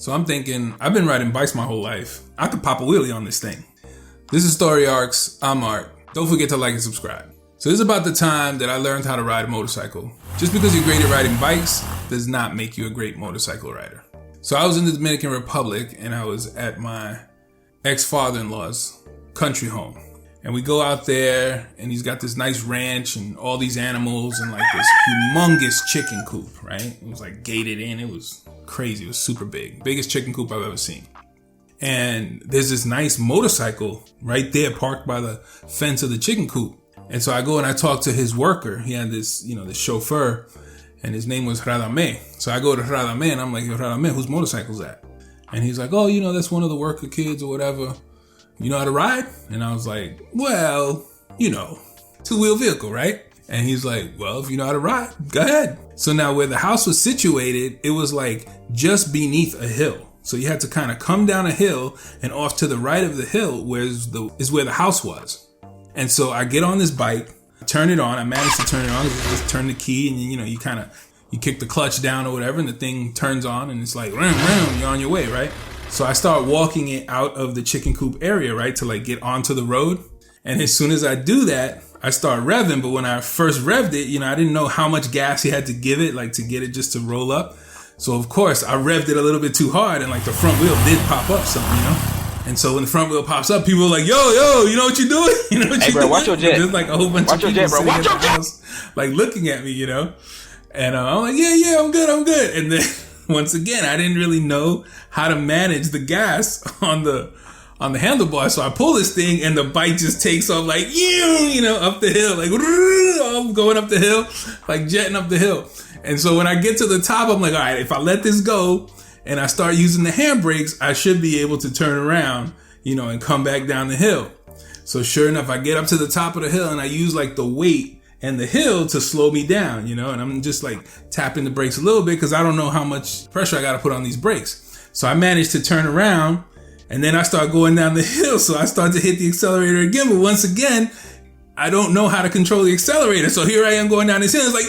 So I'm thinking, I've been riding bikes my whole life. I could pop a wheelie on this thing. This is Story Arcs. I'm Art. Don't forget to like and subscribe. So this is about the time that I learned how to ride a motorcycle. Just because you're great at riding bikes does not make you a great motorcycle rider. So I was in the Dominican Republic and I was at my ex-father-in-law's country home. And we go out there and he's got this nice ranch and all these animals and like this humongous chicken coop, right? It was like gated in. It was crazy. It was super big. Biggest chicken coop I've ever seen. And there's this nice motorcycle right there parked by the fence of the chicken coop. And so I go and I talk to his worker. He had this, this chauffeur and his name was Radame. So I go to Radame and I'm like, yo, Radame, whose motorcycle's that? And he's like, oh, that's one of the worker kids or whatever. You know how to ride? And I was like, well, two-wheel vehicle, right? And he's like, well, if you know how to ride, go ahead. So now where the house was situated, it was like just beneath a hill. So you had to kind of come down a hill and off to the right of the hill is where the house was. And so I get on this bike, turn it on. I managed to turn it on. Just turn the key and you kick the clutch down or whatever and the thing turns on and it's like, ram, you're on your way, right? So I start walking it out of the chicken coop area, right, to like get onto the road. And as soon as I do that, I start revving. But when I first revved it, I didn't know how much gas you had to give it, like to get it just to roll up. So of course I revved it a little bit too hard and like the front wheel did pop up something, And so when the front wheel pops up, people are like, yo, you know what you're doing? You know what hey, you're bro, doing? watch your jet. There's like a whole bunch of people sitting at the house, like looking at me, And I'm like, yeah, I'm good. And then once again, I didn't really know how to manage the gas on the handlebar. So I pull this thing and the bike just takes off like, up the hill, like I'm going up the hill, like jetting up the hill. And so when I get to the top, I'm like, all right, if I let this go and I start using the handbrakes, I should be able to turn around, and come back down the hill. So sure enough, I get up to the top of the hill and I use like the weight and the hill to slow me down, and I'm just like tapping the brakes a little bit because I don't know how much pressure I got to put on these brakes. So I managed to turn around and then I start going down the hill. So I start to hit the accelerator again. But once again, I don't know how to control the accelerator. So here I am going down this hill. It's like,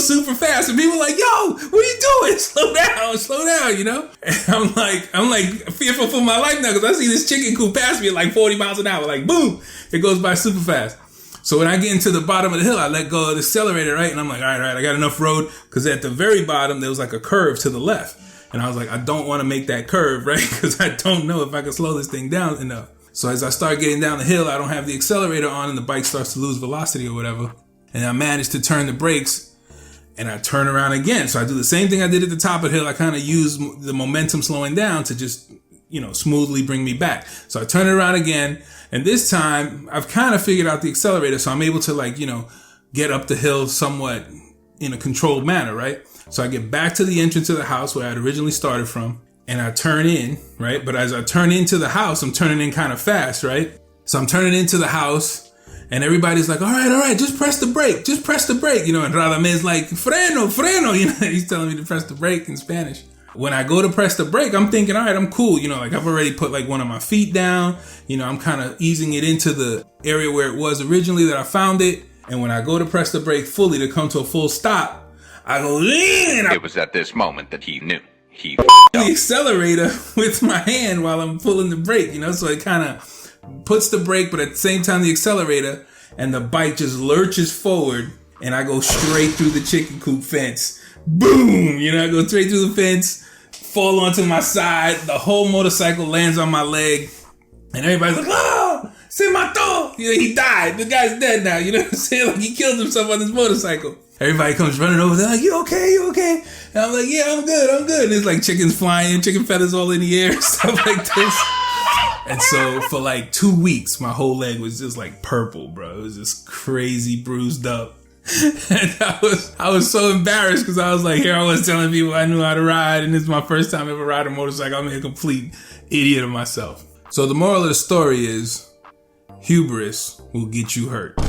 super fast. And people are like, yo, what are you doing? Slow down, And I'm like fearful for my life now because I see this chicken coop pass me at like 40 miles an hour. Like, boom, it goes by super fast. So when I get into the bottom of the hill, I let go of the accelerator, right? And I'm like, all right, I got enough road. Because at the very bottom, there was like a curve to the left. And I was like, I don't want to make that curve, right? Because I don't know if I can slow this thing down enough. So as I start getting down the hill, I don't have the accelerator on and the bike starts to lose velocity or whatever. And I managed to turn the brakes and I turn around again. So I do the same thing I did at the top of the hill. I kind of use the momentum slowing down to just, smoothly bring me back. So I turn it around again. And this time I've kind of figured out the accelerator. So I'm able to get up the hill somewhat in a controlled manner, right? So I get back to the entrance of the house where I'd originally started from and I turn in, right? But as I turn into the house, I'm turning in kind of fast, right? So I'm turning into the house and everybody's like, all right, just press the brake. And Radame's like, freno, he's telling me to press the brake in Spanish. When I go to press the brake, I'm thinking, all right, I'm cool. I've already put like one of my feet down. I'm kind of easing it into the area where it was originally that I found it. And when I go to press the brake fully to come to a full stop, I go, it was at this moment that he knew. He the accelerator with my hand while I'm pulling the brake, so it kind of puts the brake, but at the same time the accelerator, and the bike just lurches forward and I go straight through the chicken coop fence. Boom! I go straight through the fence, fall onto my side, the whole motorcycle lands on my leg, and everybody's like, oh, se mató! He died. The guy's dead now, what I'm saying? Like he killed himself on this motorcycle. Everybody comes running over. They're like, you okay? And I'm like, yeah, I'm good. And it's like chickens flying, chicken feathers all in the air, stuff like this. And so for like 2 weeks, my whole leg was just like purple, bro. It was just crazy bruised up. And I was so embarrassed because I was like, here I was telling people I knew how to ride. And this is my first time ever riding a motorcycle. I'm a complete idiot of myself. So the moral of the story is hubris will get you hurt.